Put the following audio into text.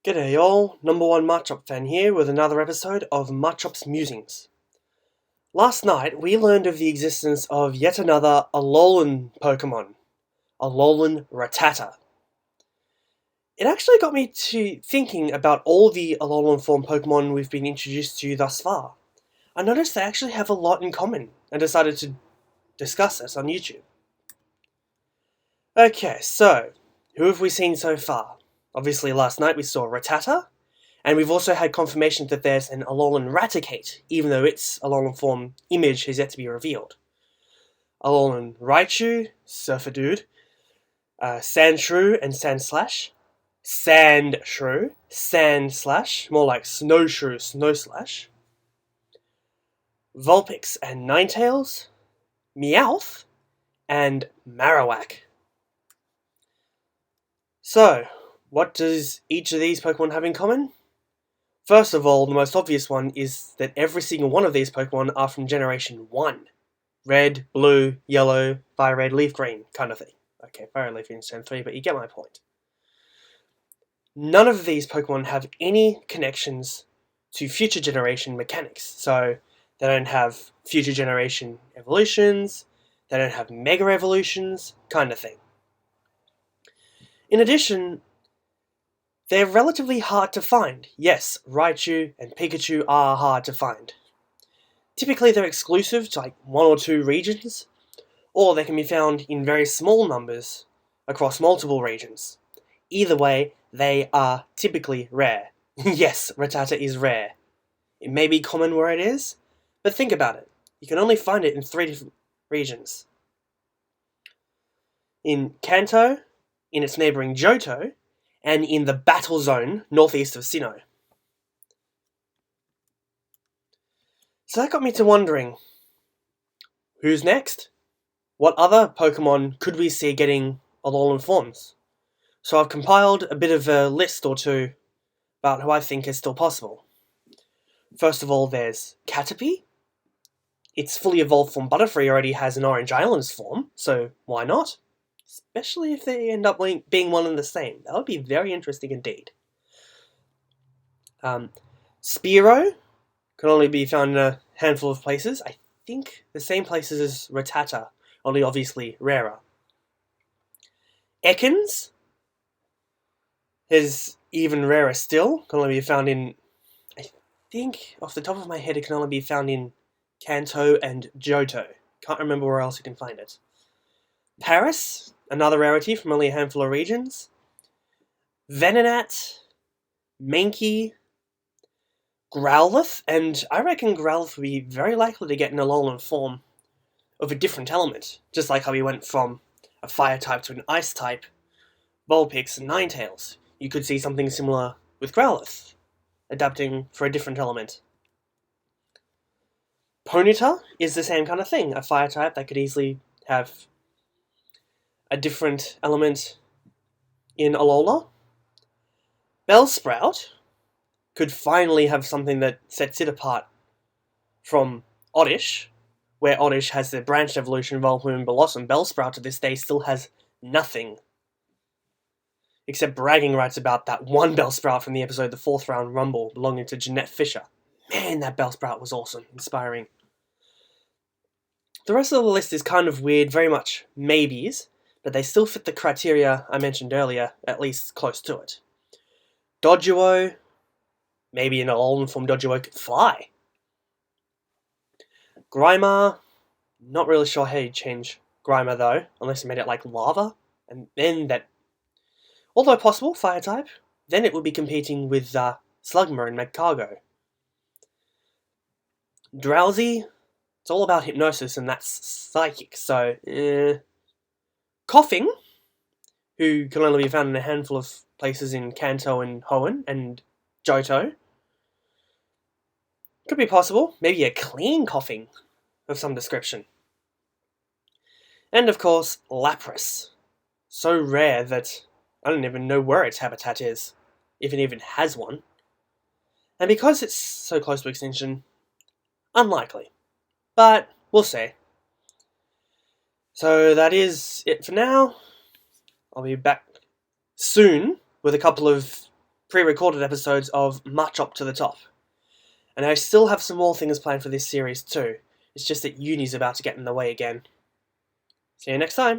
G'day y'all, number one Machop fan here with another episode of Machop's Musings. Last night we learned of the existence of yet another Alolan Pokémon, Alolan Ratata. It actually got me to thinking about all the Alolan form Pokémon we've been introduced to thus far. I noticed they actually have a lot in common and decided to discuss it on YouTube. Okay, so who have we seen so far? Obviously last night we saw Ratata, and we've also had confirmation that there's an Alolan Raticate, even though its Alolan form image has yet to be revealed. Alolan Raichu, Surfer Dude, Sandshrew and Sandslash, Sandshrew, Sandslash, more like Snowshrew, Snowslash, Vulpix and Ninetales, Meowth, and Marowak. So, what does each of these Pokemon have in common? First of all, the most obvious one is that every single one of these Pokemon are from Generation 1. Red, blue, yellow, fire red, leaf green, kind of thing. Okay, fire leaf in Gen 3, but you get my point. None of these Pokemon have any connections to future generation mechanics, so they don't have future generation evolutions, they don't have mega evolutions, kind of thing. In addition, they're relatively hard to find. Yes, Raichu and Pikachu are hard to find. Typically they're exclusive to like one or two regions, or they can be found in very small numbers across multiple regions. Either way, they are typically rare. Yes, Ratata is rare. It may be common where it is, but think about it. You can only find it in 3 different regions. In Kanto, in its neighbouring Johto, and in the Battle Zone northeast of Sinnoh. So that got me to wondering, who's next? What other Pokemon could we see getting Alolan forms? So I've compiled a bit of a list or two about who I think is still possible. First of all, there's Caterpie. Its fully evolved form Butterfree already has an Orange Islands form, so why not? Especially if they end up being one and the same. That would be very interesting indeed. Spearow can only be found in a handful of places. I think the same places as Ratata, only obviously rarer. Ekans is even rarer still, can only be found in, I think, off the top of my head, it can only be found in Kanto and Johto. Can't remember where else you can find it. Paris, another rarity from only a handful of regions. Venonat, Mankey, Growlithe, and I reckon Growlithe would be very likely to get an Alolan form of a different element, just like how we went from a fire type to an ice type, Vulpix and Ninetales. You could see something similar with Growlithe, adapting for a different element. Ponyta is the same kind of thing, a fire type that could easily have a different element in Alola. Bellsprout could finally have something that sets it apart from Oddish, where Oddish has the branched evolution, Volplume and Blossom. Bellsprout to this day still has nothing, except bragging rights about that one Bellsprout from the episode The Fourth Round Rumble belonging to Jeanette Fisher. Man, that Bellsprout was awesome, inspiring. The rest of the list is kind of weird, very much maybes, but they still fit the criteria I mentioned earlier, at least close to it. Doduo, maybe an Alolan form Doduo could fly. Grimer, not really sure how you'd change Grimer though, unless you made it like lava, and then that, although possible, fire type, then it would be competing with Slugma and Magcargo. Drowsy, it's all about hypnosis and that's psychic, so Coughing, who can only be found in a handful of places in Kanto and Hoenn and Johto. Could be possible, maybe a clean coughing of some description. And of course, Lapras. So rare that I don't even know where its habitat is, if it even has one. And because it's so close to extinction, unlikely. But we'll see. So that is it for now. I'll be back soon with a couple of pre-recorded episodes of Machop to the top. And I still have some more things planned for this series too. It's just that uni's about to get in the way again. See you next time!